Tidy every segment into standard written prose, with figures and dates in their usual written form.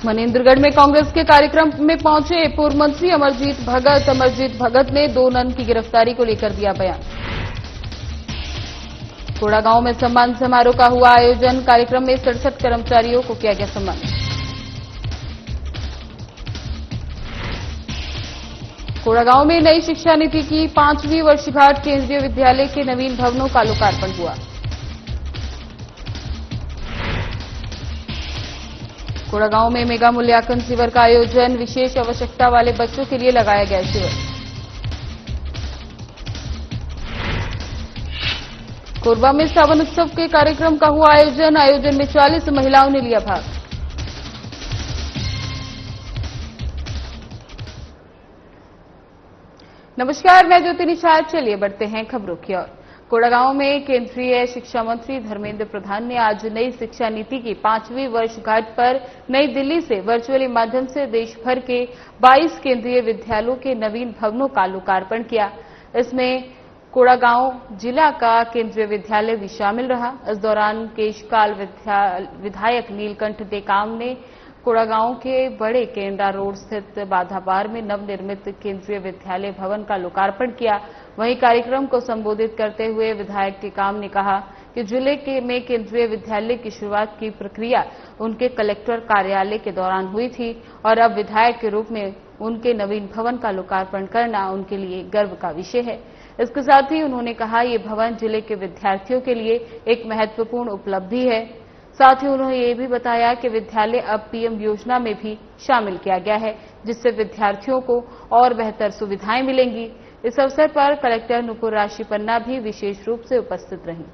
मनेंद्रगढ़ में कांग्रेस के कार्यक्रम में पहुंचे पूर्व मंत्री अमरजीत भगत ने 2 नन की गिरफ्तारी को लेकर दिया बयान। कोड़ागांव में सम्मान समारोह का हुआ आयोजन। कार्यक्रम में 67 कर्मचारियों को किया गया सम्मानित। कोड़ागांव में नई शिक्षा नीति की 5वीं वर्षगांठ केंद्रीय विद्यालय के नवीन भवनों का लोकार्पण हुआ। कोड़ागांव में मेगा मूल्यांकन शिविर का आयोजन। विशेष आवश्यकता वाले बच्चों के लिए लगाया गया शिविर। कोरबा में सावन उत्सव के कार्यक्रम का हुआ आयोजन। आयोजन में 40 महिलाओं ने लिया भाग। नमस्कार, मैं ज्योति निषाद। चलिए बढ़ते हैं खबरों की ओर। कोड़ागांव में केंद्रीय शिक्षा मंत्री धर्मेंद्र प्रधान ने आज नई शिक्षा नीति की 5वीं वर्षगांठ पर नई दिल्ली से वर्चुअली माध्यम से देश भर के 22 केंद्रीय विद्यालयों के नवीन भवनों का लोकार्पण किया। इसमें कोड़ागांव जिला का केंद्रीय विद्यालय भी शामिल रहा। इस दौरान केशकाल विधायक नीलकंठ टेकाम ने कोड़ागांव के बड़े केंद्रा रोड स्थित बाधापार में नवनिर्मित केंद्रीय विद्यालय भवन का लोकार्पण किया। वहीं कार्यक्रम को संबोधित करते हुए विधायक टेकाम ने कहा कि जिले में केंद्रीय विद्यालय की शुरुआत की प्रक्रिया उनके कलेक्टर कार्यालय के दौरान हुई थी और अब विधायक के रूप में उनके नवीन भवन का लोकार्पण करना उनके लिए गर्व का विषय है। इसके साथ ही उन्होंने कहा ये भवन जिले के विद्यार्थियों के लिए एक महत्वपूर्ण उपलब्धि है। साथ ही उन्होंने ये भी बताया कि विद्यालय अब पीएम योजना में भी शामिल किया गया है, जिससे विद्यार्थियों को और बेहतर सुविधाएं मिलेंगी। इस अवसर पर कलेक्टर नुपुर राशि पन्ना भी विशेष रूप से उपस्थित रहीं।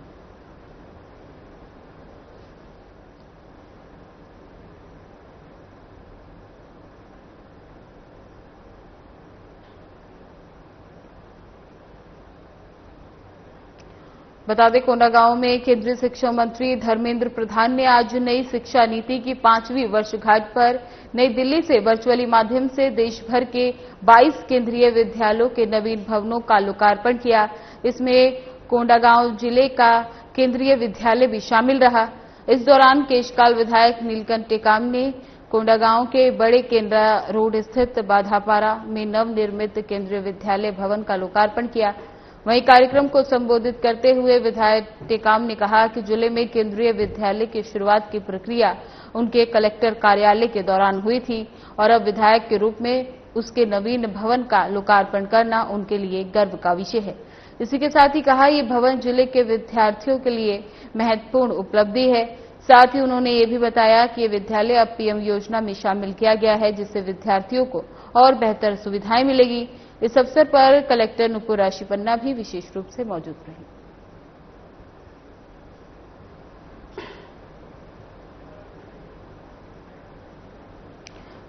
बता दें, कोंडागांव में केंद्रीय शिक्षा मंत्री धर्मेंद्र प्रधान ने आज नई शिक्षा नीति की 5वीं वर्षगांठ पर नई दिल्ली से वर्चुअली माध्यम से देश भर के 22 केंद्रीय विद्यालयों के नवीन भवनों का लोकार्पण किया। इसमें कोंडागांव जिले का केंद्रीय विद्यालय भी शामिल रहा। इस दौरान केशकाल विधायक नीलकंठ टेकाम ने कोंडागांव के बड़े केंद्रा रोड स्थित बाधापारा में नवनिर्मित केंद्रीय विद्यालय भवन का लोकार्पण किया। वहीं कार्यक्रम को संबोधित करते हुए विधायक टेकाम ने कहा कि जिले में केंद्रीय विद्यालय की शुरुआत की प्रक्रिया उनके कलेक्टर कार्यालय के दौरान हुई थी और अब विधायक के रूप में उसके नवीन भवन का लोकार्पण करना उनके लिए गर्व का विषय है। इसी के साथ ही कहा ये भवन जिले के विद्यार्थियों के लिए महत्वपूर्ण उपलब्धि है। साथ ही उन्होंने ये भी बताया कि ये विद्यालय अब पीएम योजना में शामिल किया गया है, जिससे विद्यार्थियों को और बेहतर सुविधाएं मिलेगी। इस अवसर पर कलेक्टर नुपुर राशि पन्ना भी विशेष रूप से मौजूद रही।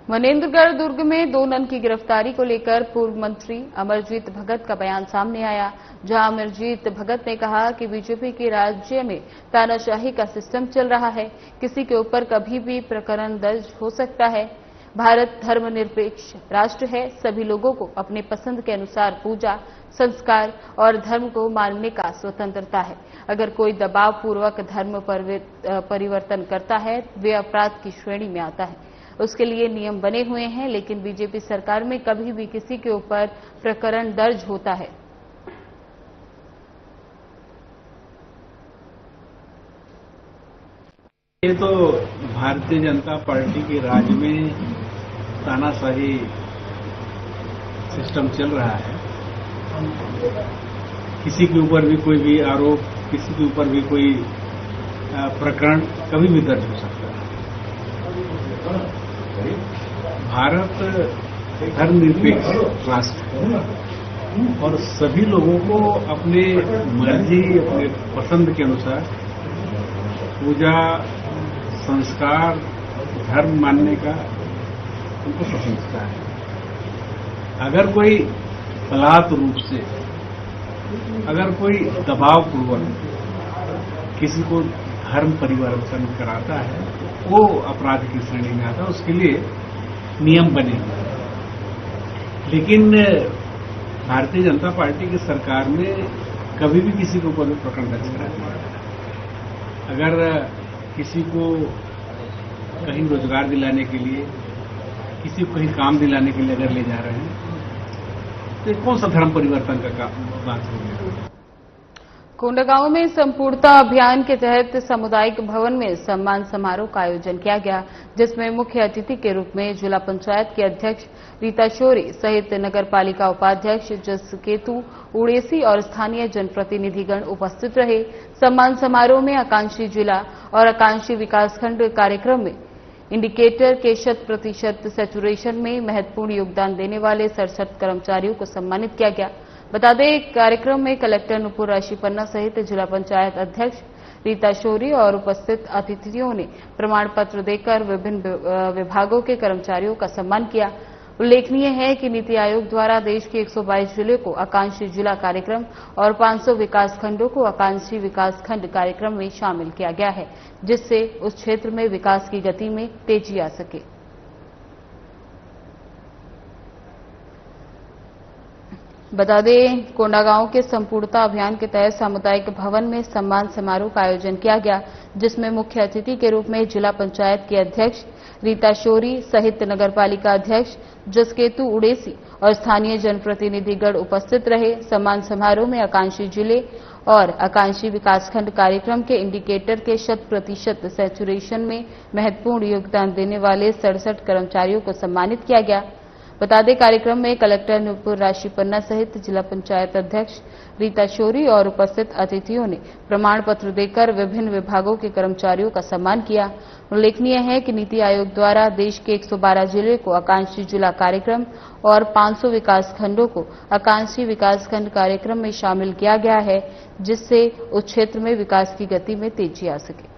मनेंद्रगढ़ दुर्ग में 2 नन की गिरफ्तारी को लेकर पूर्व मंत्री अमरजीत भगत का बयान सामने आया, जहां अमरजीत भगत ने कहा कि बीजेपी के राज्य में तानाशाही का सिस्टम चल रहा है। किसी के ऊपर कभी भी प्रकरण दर्ज हो सकता है। भारत धर्मनिरपेक्ष राष्ट्र है। सभी लोगों को अपने पसंद के अनुसार पूजा, संस्कार और धर्म को मानने का स्वतंत्रता है। अगर कोई दबाव पूर्वक धर्म परिवर्तन करता है, वे अपराध की श्रेणी में आता है। उसके लिए नियम बने हुए हैं, लेकिन बीजेपी सरकार में कभी भी किसी के ऊपर प्रकरण दर्ज होता है। ये तो भारतीय जनता पार्टी के राज में तानाशाही सिस्टम चल रहा है। किसी के ऊपर भी कोई भी आरोप, किसी के ऊपर भी कोई प्रकरण कभी भी दर्ज हो सकता है। भारत धर्मनिरपेक्ष राष्ट्र है और सभी लोगों को अपने मर्जी, अपने पसंद के अनुसार पूजा, संस्कार, धर्म मानने का उनको स्वतंत्रता है। अगर कोई बलात् रूप से, अगर कोई दबावपूर्वक किसी को धर्म परिवर्तन कराता है, वो अपराध की श्रेणी में आता है। उसके लिए नियम बने हुए हैं। लेकिन भारतीय जनता पार्टी की सरकार में कभी भी किसी के ऊपर प्रकरण दर्ज करा नहीं जाता। अगर किसी को कहीं रोजगार दिलाने के लिए, किसी को कहीं काम दिलाने के लिए अगर ले जा रहे हैं तो ये कौन सा धर्म परिवर्तन का बात हो गया। कोंडागांव में संपूर्णता अभियान के तहत सामुदायिक भवन में सम्मान समारोह का आयोजन किया गया, जिसमें मुख्य अतिथि के रूप में जिला पंचायत के अध्यक्ष रीता शोरी सहित नगर पालिका उपाध्यक्ष जसकेतु उड़ेसी और स्थानीय जनप्रतिनिधिगण उपस्थित रहे। सम्मान समारोह में आकांक्षी जिला और आकांक्षी विकासखंड कार्यक्रम में इंडिकेटर के 100% सैचुरेशन में महत्वपूर्ण योगदान देने वाले 67 कर्मचारियों को सम्मानित किया गया। बता दें, कार्यक्रम में कलेक्टर नुपुर राशीपन्ना सहित जिला पंचायत अध्यक्ष रीता शोरी और उपस्थित अतिथियों ने प्रमाण पत्र देकर विभिन्न विभागों के कर्मचारियों का सम्मान किया। उल्लेखनीय है कि नीति आयोग द्वारा देश के 122 जिले को आकांक्षी जिला कार्यक्रम और 500 विकास खंडों को आकांक्षी विकास खंड कार्यक्रम में शामिल किया गया है, जिससे उस क्षेत्र में विकास की गति में तेजी आ सके। बता दें, कोंडागांव के संपूर्णता अभियान के तहत सामुदायिक भवन में सम्मान समारोह का आयोजन किया गया, जिसमें मुख्य अतिथि के रूप में जिला पंचायत के अध्यक्ष रीता शोरी सहित नगर पालिका अध्यक्ष जसकेतु उड़ेसी और स्थानीय जनप्रतिनिधिगण उपस्थित रहे। सम्मान समारोह में आकांक्षी जिले और आकांक्षी विकासखंड कार्यक्रम के इंडिकेटर के 100% सैचुरेशन में महत्वपूर्ण योगदान देने वाले 67 कर्मचारियों को सम्मानित किया गया। बता दें, कार्यक्रम में कलेक्टर नुपुर राशीपन्ना सहित जिला पंचायत अध्यक्ष रीता शोरी और उपस्थित अतिथियों ने प्रमाण पत्र देकर विभिन्न विभागों के कर्मचारियों का सम्मान किया। उल्लेखनीय है कि नीति आयोग द्वारा देश के 112 जिले को आकांक्षी जिला कार्यक्रम और 500 विकास खंडों को आकांक्षी विकास खंड कार्यक्रम में शामिल किया गया है, जिससे उस क्षेत्र में विकास की गति में तेजी आ सके।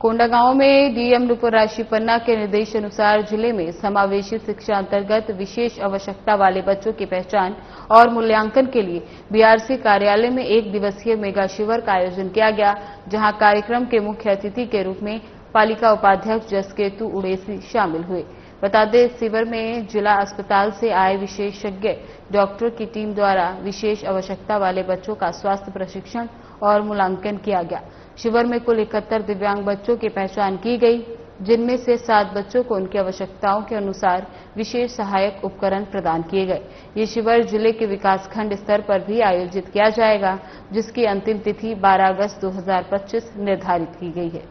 कोंडागांव में डीएम नुपुर राशीपन्ना के निर्देशानुसार जिले में समावेशी शिक्षा अंतर्गत विशेष आवश्यकता वाले बच्चों की पहचान और मूल्यांकन के लिए बीआरसी कार्यालय में 1 दिवसीय मेगा शिविर का आयोजन किया गया, जहां कार्यक्रम के मुख्य अतिथि के रूप में पालिका उपाध्यक्ष जसकेतु उड़ेसी शामिल हुए। बता दें, शिविर में जिला अस्पताल से आए विशेषज्ञ डॉक्टर की टीम द्वारा विशेष आवश्यकता वाले बच्चों का स्वास्थ्य प्रशिक्षण और मूल्यांकन किया गया। शिविर में कुल 71 दिव्यांग बच्चों की पहचान की गई, जिनमें से 7 बच्चों को उनकी आवश्यकताओं के अनुसार विशेष सहायक उपकरण प्रदान किए गए। ये शिविर जिले के विकासखंड स्तर पर भी आयोजित किया जाएगा, जिसकी अंतिम तिथि 12 अगस्त 2025 निर्धारित की गई है।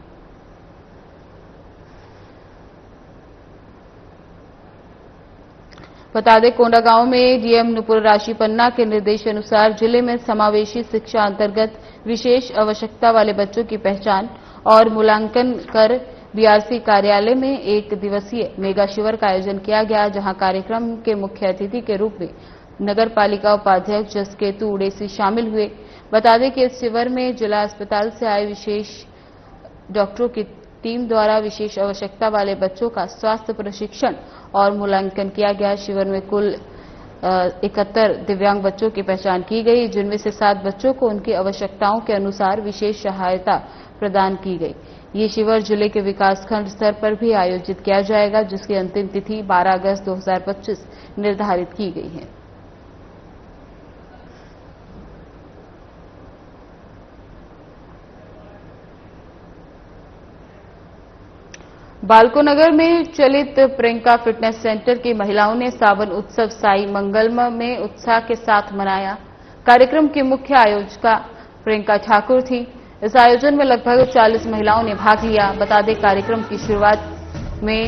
बता दें, कोंडागांव में डीएम नुपुर राशीपन्ना के निर्देशानुसार जिले में समावेशी शिक्षा अंतर्गत विशेष आवश्यकता वाले बच्चों की पहचान और मूल्यांकन कर बीआरसी कार्यालय में 1 दिवसीय मेगा शिविर का आयोजन किया गया, जहां कार्यक्रम के मुख्य अतिथि के रूप में नगर पालिका उपाध्यक्ष जसकेतु उड़ेसी शामिल हुए। बता दें कि इस शिविर में जिला अस्पताल से आए विशेष डॉक्टरों की टीम द्वारा विशेष आवश्यकता वाले बच्चों का स्वास्थ्य प्रशिक्षण और मूल्यांकन किया गया। शिविर में कुल 71 दिव्यांग बच्चों की पहचान की गई, जिनमें से 7 बच्चों को उनकी आवश्यकताओं के अनुसार विशेष सहायता प्रदान की गई। ये शिविर जिले के विकासखंड स्तर पर भी आयोजित किया जाएगा, जिसकी अंतिम तिथि 12 अगस्त 2025 निर्धारित की गई है। बालकोनगर में चलित प्रियंका फिटनेस सेंटर की महिलाओं ने सावन उत्सव साई मंगलम में उत्साह के साथ मनाया। कार्यक्रम की मुख्य आयोजिका प्रियंका ठाकुर थी। इस आयोजन में लगभग 40 महिलाओं ने भाग लिया। बता दें, कार्यक्रम की शुरुआत में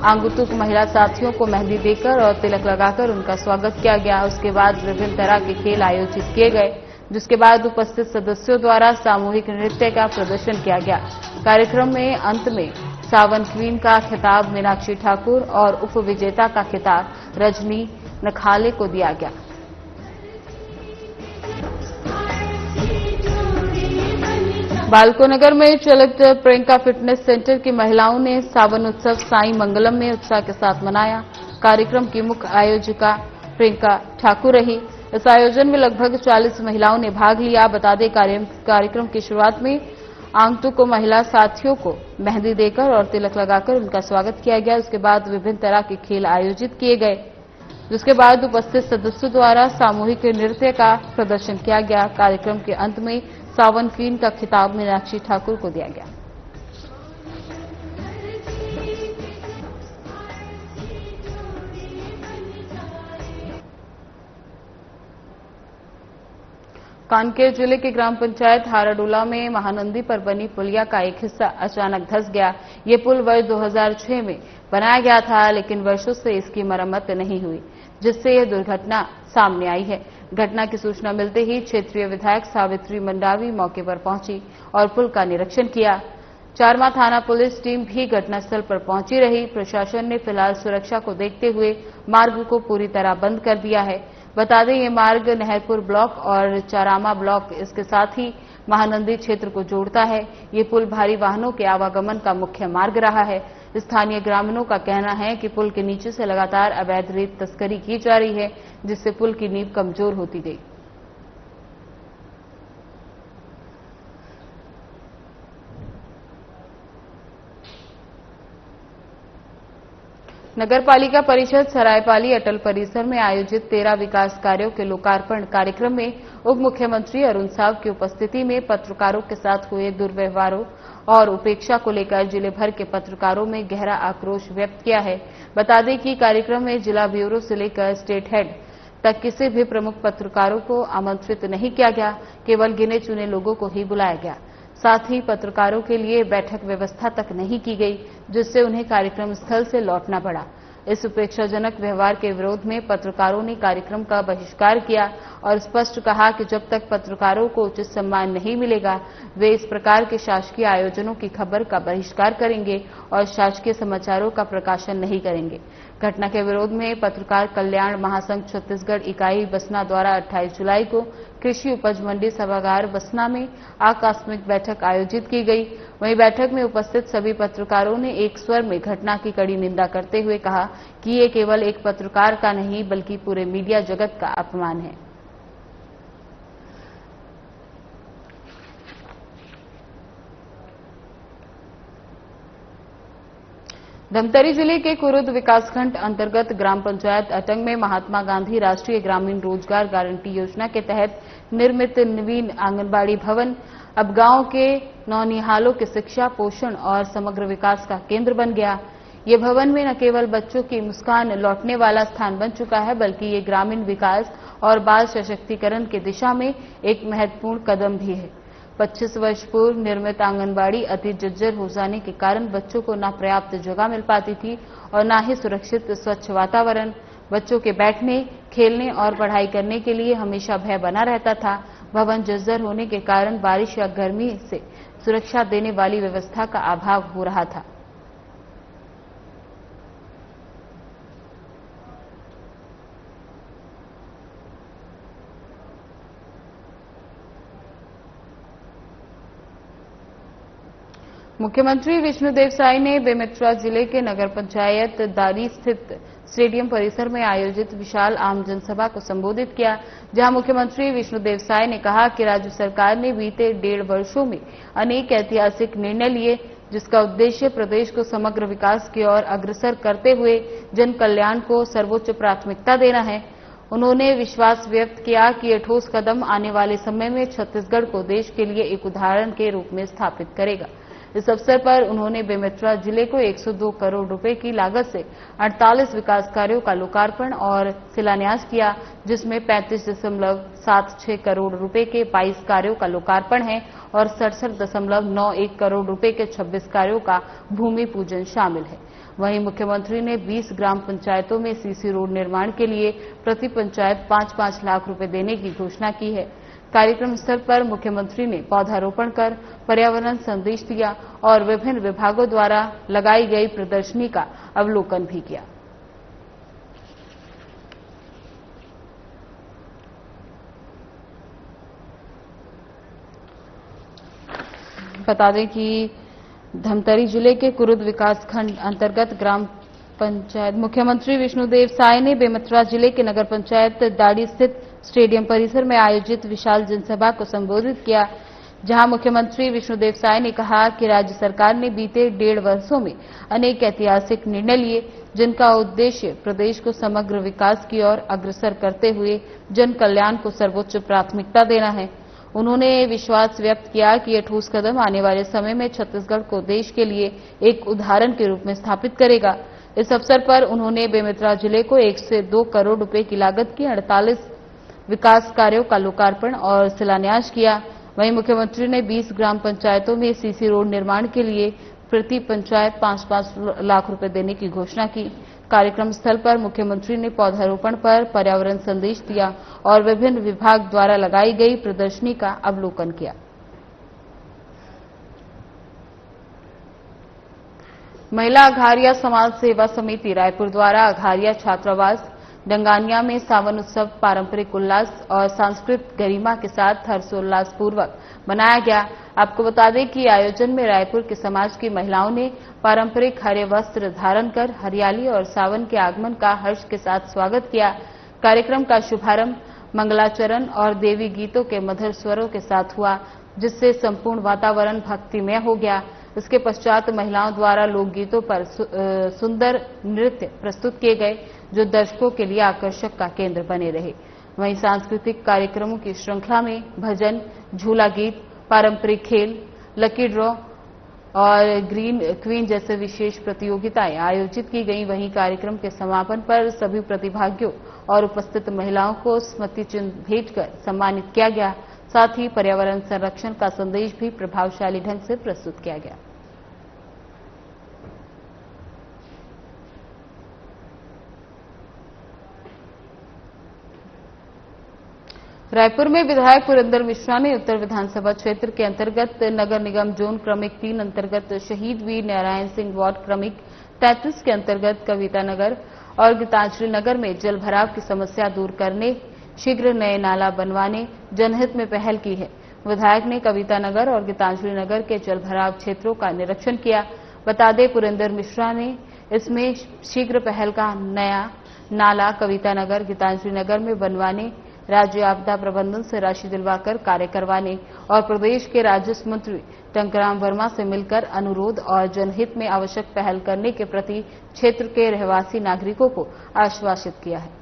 आंगतुक महिला साथियों को मेहंदी देकर और तिलक लगाकर उनका स्वागत किया गया। उसके बाद विभिन्न तरह के खेल आयोजित किए गए, जिसके बाद उपस्थित सदस्यों द्वारा सामूहिक नृत्य का प्रदर्शन किया गया। कार्यक्रम में अंत में सावन क्वीन का खिताब मीनाक्षी ठाकुर और उप विजेता का खिताब रजनी नखाले को दिया गया। बालकोनगर में चलित प्रियंका फिटनेस सेंटर की महिलाओं ने सावन उत्सव साई मंगलम में उत्साह के साथ मनाया। कार्यक्रम की मुख्य आयोजिका प्रियंका ठाकुर रही। इस आयोजन में लगभग 40 महिलाओं ने भाग लिया। बता दें, कार्यक्रम की शुरुआत में आंगतुक को महिला साथियों को मेहंदी देकर और तिलक लगाकर उनका स्वागत किया गया। उसके बाद विभिन्न तरह के खेल आयोजित किए गए। जिसके बाद उपस्थित सदस्यों द्वारा सामूहिक नृत्य का प्रदर्शन किया गया। कार्यक्रम के अंत में सावन क्वीन का खिताब मीनाक्षी ठाकुर को दिया गया। कांकेर जिले के ग्राम पंचायत हाराडोला में महानंदी पर बनी पुलिया का एक हिस्सा अचानक धंस गया। ये पुल वर्ष 2006 में बनाया गया था, लेकिन वर्षों से इसकी मरम्मत नहीं हुई, जिससे यह दुर्घटना सामने आई है। घटना की सूचना मिलते ही क्षेत्रीय विधायक सावित्री मंडावी मौके पर पहुंची और पुल का निरीक्षण किया। चारमा थाना पुलिस टीम भी घटनास्थल पर पहुंची रही। प्रशासन ने फिलहाल सुरक्षा को देखते हुए मार्ग को पूरी तरह बंद कर दिया है। बता दें, ये मार्ग नहरपुर ब्लॉक और चारामा ब्लॉक, इसके साथ ही महानंदी क्षेत्र को जोड़ता है। ये पुल भारी वाहनों के आवागमन का मुख्य मार्ग रहा है। स्थानीय ग्रामीणों का कहना है कि पुल के नीचे से लगातार अवैध रेत तस्करी की जा रही है, जिससे पुल की नींव कमजोर होती गई। नगरपालिका परिषद सरायपाली अटल परिसर में आयोजित 13 विकास कार्यों के लोकार्पण कार्यक्रम में उप मुख्यमंत्री अरुण साव की उपस्थिति में पत्रकारों के साथ हुए दुर्व्यवहारों और उपेक्षा को लेकर जिले भर के पत्रकारों में गहरा आक्रोश व्यक्त किया है। बता दें कि कार्यक्रम में जिला ब्यूरो से लेकर स्टेट हेड तक किसी भी प्रमुख पत्रकारों को आमंत्रित नहीं किया गया, केवल गिने चुने लोगों को ही बुलाया गया। साथ ही पत्रकारों के लिए बैठक व्यवस्था तक नहीं की गई, जिससे उन्हें कार्यक्रम स्थल से लौटना पड़ा। इस उपेक्षाजनक व्यवहार के विरोध में पत्रकारों ने कार्यक्रम का बहिष्कार किया और स्पष्ट कहा कि जब तक पत्रकारों को उचित सम्मान नहीं मिलेगा, वे इस प्रकार के शासकीय आयोजनों की खबर का बहिष्कार करेंगे और शासकीय समाचारों का प्रकाशन नहीं करेंगे। घटना के विरोध में पत्रकार कल्याण महासंघ छत्तीसगढ़ इकाई बसना द्वारा 28 जुलाई को कृषि उपज मंडी सभागार बसना में आकस्मिक बैठक आयोजित की गई। वहीं बैठक में उपस्थित सभी पत्रकारों ने एक स्वर में घटना की कड़ी निंदा करते हुए कहा कि ये केवल एक पत्रकार का नहीं, बल्कि पूरे मीडिया जगत का अपमान है। धमतरी जिले के कुरुद विकासखंड अंतर्गत ग्राम पंचायत अटंग में महात्मा गांधी राष्ट्रीय ग्रामीण रोजगार गारंटी योजना के तहत निर्मित नवीन आंगनबाड़ी भवन अब गांव के नौनिहालों के शिक्षा, पोषण और समग्र विकास का केंद्र बन गया। ये भवन में न केवल बच्चों की मुस्कान लौटने वाला स्थान बन चुका है, बल्कि ये ग्रामीण विकास और बाल सशक्तिकरण की दिशा में एक महत्वपूर्ण कदम भी है। 25 वर्ष पूर्व निर्मित आंगनबाड़ी अति जर्जर हो जाने के कारण बच्चों को न पर्याप्त जगह मिल पाती थी और न ही सुरक्षित स्वच्छ वातावरण। बच्चों के बैठने, खेलने और पढ़ाई करने के लिए हमेशा भय बना रहता था। भवन जर्जर होने के कारण बारिश या गर्मी से सुरक्षा देने वाली व्यवस्था का अभाव हो रहा था। मुख्यमंत्री विष्णुदेव साय ने बेमेतरा जिले के नगर पंचायत दारी स्थित स्टेडियम परिसर में आयोजित विशाल आम जनसभा को संबोधित किया, जहां मुख्यमंत्री विष्णुदेव साय ने कहा कि राज्य सरकार ने बीते 1.5 वर्षों में अनेक ऐतिहासिक निर्णय लिए, जिसका उद्देश्य प्रदेश को समग्र विकास की ओर अग्रसर करते हुए जन कल्याण को सर्वोच्च प्राथमिकता देना है। उन्होंने विश्वास व्यक्त किया कि यह ठोस कदम आने वाले समय में छत्तीसगढ़ को देश के लिए एक उदाहरण के रूप में स्थापित करेगा। इस अवसर पर उन्होंने बेमेतरा जिले को 102 करोड़ रुपए की लागत से 48 विकास कार्यों का लोकार्पण और शिलान्यास किया, जिसमें 35.76 करोड़ रुपए के 22 कार्यों का लोकार्पण है और 67.91 करोड़ रुपए के 26 कार्यों का भूमि पूजन शामिल है। वहीं मुख्यमंत्री ने 20 ग्राम पंचायतों में सीसी रोड निर्माण के लिए प्रति पंचायत 5-5 लाख रुपए देने की घोषणा की है। कार्यक्रम स्थल पर मुख्यमंत्री ने पौधारोपण कर पर्यावरण संदेश दिया और विभिन्न विभागों द्वारा लगाई गई प्रदर्शनी का अवलोकन भी किया। बता दें कि धमतरी जिले के कुरुद विकासखंड अंतर्गत ग्राम पंचायत मुख्यमंत्री विष्णुदेव साय ने बेमेतरा जिले के नगर पंचायत दाड़ी स्थित स्टेडियम परिसर में आयोजित विशाल जनसभा को संबोधित किया, जहां मुख्यमंत्री विष्णुदेव साय ने कहा कि राज्य सरकार ने बीते 1.5 वर्षों में अनेक ऐतिहासिक निर्णय लिए, जिनका उद्देश्य प्रदेश को समग्र विकास की ओर अग्रसर करते हुए जन कल्याण को सर्वोच्च प्राथमिकता देना है। उन्होंने विश्वास व्यक्त किया कि यह ठोस कदम आने वाले समय में छत्तीसगढ़ को देश के लिए एक उदाहरण के रूप में स्थापित करेगा। इस अवसर पर उन्होंने बेमेतरा जिले को 1 से 2 करोड़ रुपए की लागत की 48 विकास कार्यों का लोकार्पण और शिलान्यास किया। वहीं मुख्यमंत्री ने 20 ग्राम पंचायतों में सीसी रोड निर्माण के लिए प्रति पंचायत 5-5 लाख रुपए देने की घोषणा की। कार्यक्रम स्थल पर मुख्यमंत्री ने पौधारोपण पर पर्यावरण संदेश दिया और विभिन्न विभाग द्वारा लगाई गई प्रदर्शनी का अवलोकन किया। महिला अघारिया समाज सेवा समिति रायपुर द्वारा अघारिया छात्रावास डंगानिया में सावन उत्सव पारंपरिक उल्लास और सांस्कृतिक गरिमा के साथ हर्षोल्लास पूर्वक मनाया गया। आपको बता दें कि आयोजन में रायपुर के समाज की महिलाओं ने पारंपरिक हरे वस्त्र धारण कर हरियाली और सावन के आगमन का हर्ष के साथ स्वागत किया। कार्यक्रम का शुभारंभ मंगलाचरण और देवी गीतों के मधुर स्वरों के साथ हुआ, जिससे संपूर्ण वातावरण भक्तिमय हो गया। इसके पश्चात महिलाओं द्वारा लोकगीतों पर सुंदर नृत्य प्रस्तुत किए गए, जो दर्शकों के लिए आकर्षक का केंद्र बने रहे। वहीं सांस्कृतिक कार्यक्रमों की श्रृंखला में भजन, झूला गीत, पारंपरिक खेल, लकी ड्रॉ और ग्रीन क्वीन जैसे विशेष प्रतियोगिताएं आयोजित की गई। वहीं कार्यक्रम के समापन पर सभी प्रतिभागियों और उपस्थित महिलाओं को स्मृति चिन्ह भेंटकर सम्मानित किया गया। साथ ही पर्यावरण संरक्षण का संदेश भी प्रभावशाली ढंग से प्रस्तुत किया गया। रायपुर में विधायक पुरेंद्र मिश्रा ने उत्तर विधानसभा क्षेत्र के अंतर्गत नगर निगम जोन क्रमिक 3 अंतर्गत शहीद वीर नारायण सिंह वार्ड क्रमिक 33 के अंतर्गत कविता नगर और गीतांजलि नगर में जल भराव की समस्या दूर करने, शीघ्र नए नाला बनवाने जनहित में पहल की है। विधायक ने कविता नगर और गीतांजलि नगर के जल भराव क्षेत्रों का निरीक्षण किया। बता दें, पुरेंद्र मिश्रा ने इसमें शीघ्र पहल का नया नाला कविता नगर, गीतांजलि नगर में बनवाने, राज्य आपदा प्रबंधन से राशि दिलवाकर कार्य करवाने और प्रदेश के राजस्व मंत्री टंकराम वर्मा से मिलकर अनुरोध और जनहित में आवश्यक पहल करने के प्रति क्षेत्र के रहवासी नागरिकों को आश्वासित किया है।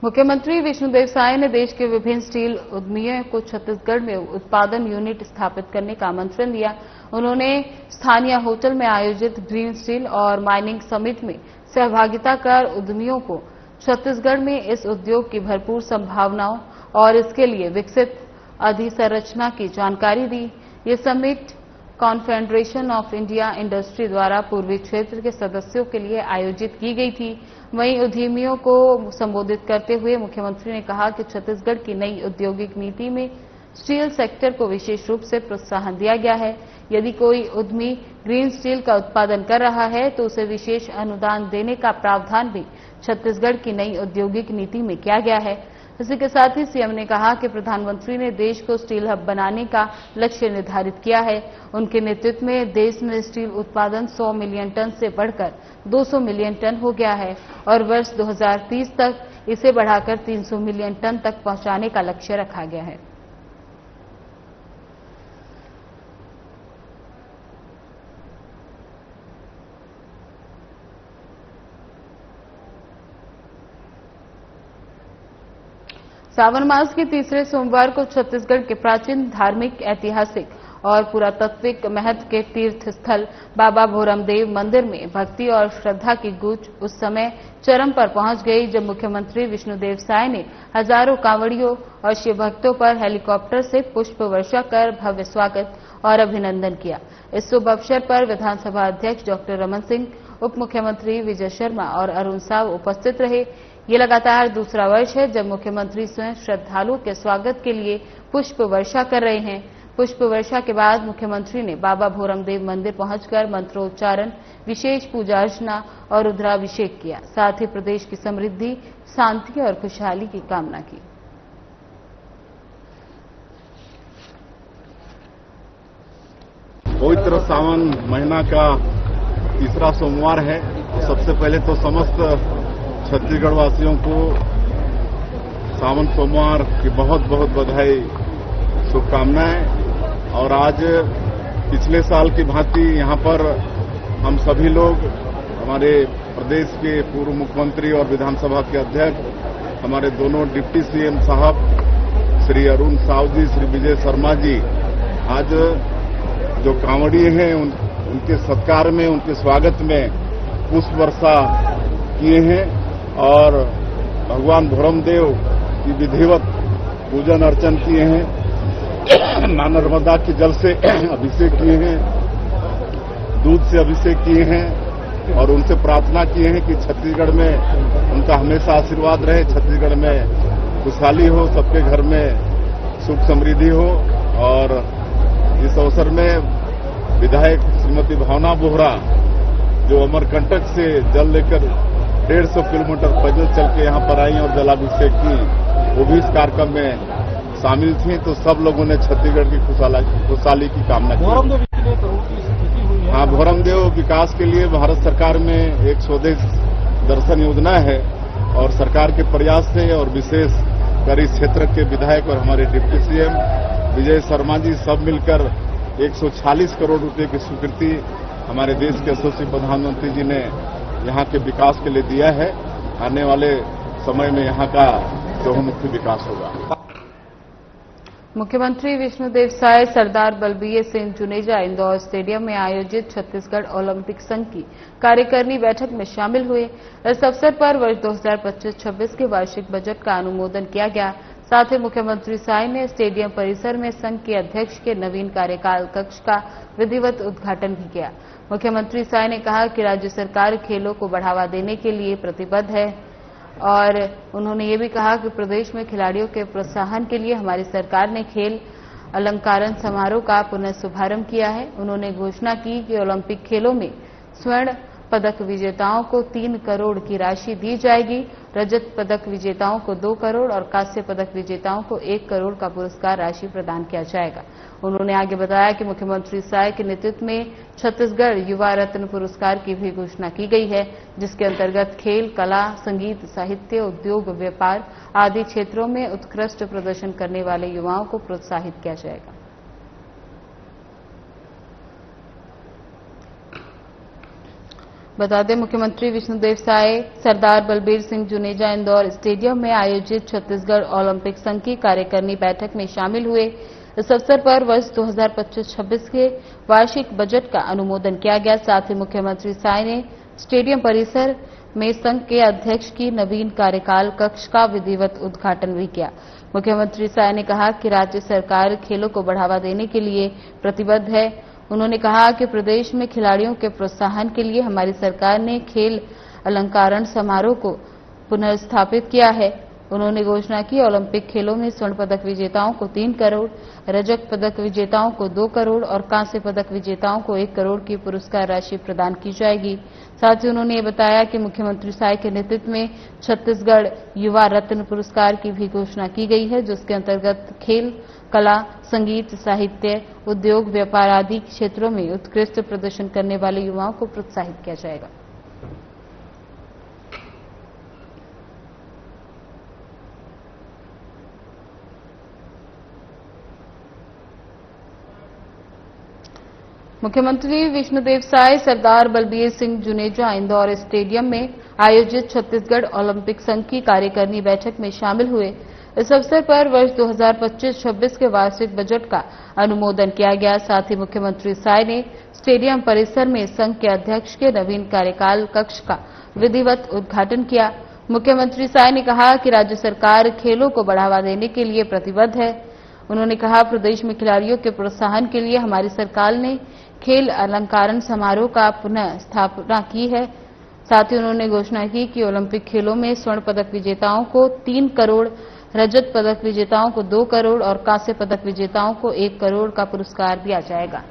मुख्यमंत्री विष्णुदेव साय ने देश के विभिन्न स्टील उद्यमियों को छत्तीसगढ़ में उत्पादन यूनिट स्थापित करने का आमंत्रण दिया। उन्होंने स्थानीय होटल में आयोजित ग्रीन स्टील और माइनिंग समिट में सहभागिता कर उद्यमियों को छत्तीसगढ़ में इस उद्योग की भरपूर संभावनाओं और इसके लिए विकसित अधिसंरचना की जानकारी दी। ये summit confederation of India industry द्वारा पूर्वी क्षेत्र के सदस्यों के लिए आयोजित की गई थी। वहीं उद्यमियों को संबोधित करते हुए मुख्यमंत्री ने कहा कि छत्तीसगढ़ की नई औद्योगिक नीति में स्टील सेक्टर को विशेष रूप से प्रोत्साहन दिया गया है। यदि कोई उद्यमी ग्रीन स्टील का उत्पादन कर रहा है तो उसे विशेष अनुदान देने का प्रावधान भी छत्तीसगढ़ की नई औद्योगिक नीति में किया गया है। इसी के साथ ही सीएम ने कहा कि प्रधानमंत्री ने देश को स्टील हब बनाने का लक्ष्य निर्धारित किया है। उनके नेतृत्व में देश में स्टील उत्पादन 100 मिलियन टन से बढ़कर 200 मिलियन टन हो गया है और वर्ष 2030 तक इसे बढ़ाकर 300 मिलियन टन तक पहुंचाने का लक्ष्य रखा गया है। सावन मास के तीसरे सोमवार को छत्तीसगढ़ के प्राचीन धार्मिक, ऐतिहासिक और पुरातात्विक महत्व के तीर्थ स्थल बाबा भोरमदेव मंदिर में भक्ति और श्रद्धा की गूंज उस समय चरम पर पहुंच गई जब मुख्यमंत्री विष्णुदेव साय ने हजारों कांवड़ियों और शिव भक्तों पर हेलीकॉप्टर से पुष्प वर्षा कर भव्य स्वागत और अभिनंदन किया। इस शुभ अवसर पर विधानसभा अध्यक्ष डॉक्टर रमन सिंह, उप मुख्यमंत्री विजय शर्मा और अरुण साव उपस्थित रहे। ये लगातार दूसरा वर्ष है जब मुख्यमंत्री स्वयं श्रद्धालुओं के स्वागत के लिए पुष्प वर्षा कर रहे हैं। पुष्प वर्षा के बाद मुख्यमंत्री ने बाबा भोरमदेव मंदिर पहुंचकर मंत्रोच्चारण, विशेष पूजा अर्चना और रुद्राभिषेक किया। साथ ही प्रदेश की समृद्धि, शांति और खुशहाली की कामना की। पवित्र सावन महीना का तीसरा सोमवार है सबसे पहले तो समस्त छत्तीसगढ़ वासियों को सावन सोमवार की बहुत बहुत बधाई, शुभकामनाएं। और आज पिछले साल की भांति यहां पर हम सभी लोग, हमारे प्रदेश के पूर्व मुख्यमंत्री और विधानसभा के अध्यक्ष, हमारे दोनों डिप्टी सीएम साहब श्री अरुण साव जी, श्री विजय शर्मा जी, आज जो कांवड़िए हैं उनके सत्कार में, उनके स्वागत में पुष्प वर्षा किए हैं और भगवान भोरमदेव की विधिवत पूजन अर्चन किए हैं। मां नर्मदा के जल से अभिषेक किए हैं, दूध से अभिषेक किए हैं और उनसे प्रार्थना किए हैं कि छत्तीसगढ़ में उनका हमेशा आशीर्वाद रहे, छत्तीसगढ़ में खुशहाली हो, सबके घर में सुख समृद्धि हो। और इस अवसर में विधायक श्रीमती भावना बोहरा, जो अमरकंटक से जल लेकर 150 किलोमीटर पैदल चल के यहाँ पर आई और जलाभिषेक की, वो भी इस कार्यक्रम में शामिल थी। तो सब लोगों ने छत्तीसगढ़ की खुशहाली की कामना की। हाँ, भोरमदेव विकास के लिए भारत सरकार में एक स्वदेश दर्शन योजना है और सरकार के प्रयास से और विशेष कर इस क्षेत्र के विधायक और हमारे डिप्टी सीएम विजय शर्मा जी सब मिलकर 140 करोड़ रुपए की स्वीकृति हमारे देश के यशस्वी प्रधानमंत्री जी ने यहाँ के विकास के लिए दिया है। आने वाले समय में यहाँ का चहुमुखी विकास होगा। मुख्यमंत्री विष्णुदेव साय सरदार बलबीर सिंह जुनेजा इंदौर स्टेडियम में आयोजित छत्तीसगढ़ ओलंपिक संघ की कार्यकारिणी बैठक में शामिल हुए। इस अवसर पर वर्ष 2025-26 के वार्षिक बजट का अनुमोदन किया गया। साथ ही मुख्यमंत्री साय ने स्टेडियम परिसर में संघ के अध्यक्ष के नवीन कार्यकाल कक्ष का विधिवत उद्घाटन भी किया। मुख्यमंत्री साय ने कहा कि राज्य सरकार खेलों को बढ़ावा देने के लिए प्रतिबद्ध है और उन्होंने ये भी कहा कि प्रदेश में खिलाड़ियों के प्रोत्साहन के लिए हमारी सरकार ने खेल अलंकरण समारोह का पुनः शुभारंभ किया है। उन्होंने घोषणा की कि ओलंपिक खेलों में स्वर्ण पदक विजेताओं को 3 करोड़ की राशि दी जाएगी, रजत पदक विजेताओं को 2 करोड़ और कांस्य पदक विजेताओं को 1 करोड़ का पुरस्कार राशि प्रदान किया जाएगा। उन्होंने आगे बताया कि मुख्यमंत्री साय के नेतृत्व में छत्तीसगढ़ युवा रत्न पुरस्कार की भी घोषणा की गई है, जिसके अंतर्गत खेल, कला, संगीत, साहित्य, उद्योग, व्यापार आदि क्षेत्रों में उत्कृष्ट प्रदर्शन करने वाले युवाओं को प्रोत्साहित किया जाएगा। बता दें, मुख्यमंत्री विष्णुदेव साय सरदार बलबीर सिंह जुनेजा इंदौर स्टेडियम में आयोजित छत्तीसगढ़ ओलंपिक संघ की कार्यकारिणी बैठक में शामिल हुए। इस अवसर पर वर्ष 2025-26 के वार्षिक बजट का अनुमोदन किया गया। साथ ही मुख्यमंत्री साय ने स्टेडियम परिसर में संघ के अध्यक्ष की नवीन कार्यकाल कक्ष का विधिवत उद्घाटन भी किया। मुख्यमंत्री साय ने कहा कि राज्य सरकार खेलों को बढ़ावा देने के लिए प्रतिबद्ध है। उन्होंने कहा कि प्रदेश में खिलाड़ियों के प्रोत्साहन के लिए हमारी सरकार ने खेल अलंकरण समारोह को पुनर्स्थापित किया है। उन्होंने घोषणा की ओलंपिक खेलों में स्वर्ण पदक विजेताओं को 3 करोड़, रजत पदक विजेताओं को 2 करोड़ और कांस्य पदक विजेताओं को 1 करोड़ की पुरस्कार राशि प्रदान की जाएगी। साथ ही उन्होंने बताया कि मुख्यमंत्री साय के नेतृत्व में छत्तीसगढ़ युवा रत्न पुरस्कार की भी घोषणा की गई है, जिसके अंतर्गत खेल, कला, संगीत, साहित्य, उद्योग, व्यापार आदि क्षेत्रों में उत्कृष्ट प्रदर्शन करने वाले युवाओं को प्रोत्साहित किया जाएगा। मुख्यमंत्री विष्णुदेव साय सरदार बलबीर सिंह जुनेजा इंदौर स्टेडियम में आयोजित छत्तीसगढ़ ओलंपिक संघ की कार्यकारिणी बैठक में शामिल हुए। इस अवसर पर वर्ष 2025-26 के वार्षिक बजट का अनुमोदन किया गया। साथ ही मुख्यमंत्री साय ने स्टेडियम परिसर में संघ के अध्यक्ष के नवीन कार्यकाल कक्ष का विधिवत उद्घाटन किया। मुख्यमंत्री साय ने कहा कि राज्य सरकार खेलों को बढ़ावा देने के लिए प्रतिबद्ध है। उन्होंने कहा प्रदेश में खिलाड़ियों के प्रोत्साहन के लिए हमारी सरकार ने खेल अलंकरण समारोह का पुनः स्थापना की है। साथ ही उन्होंने घोषणा की कि ओलंपिक खेलों में स्वर्ण पदक विजेताओं को 3 करोड़, रजत पदक विजेताओं को 2 करोड़ और कांस्य पदक विजेताओं को 1 करोड़ का पुरस्कार दिया जाएगा।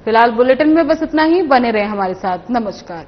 फिलहाल बुलेटिन में बस इतना ही। बने रहे हमारे साथ। नमस्कार।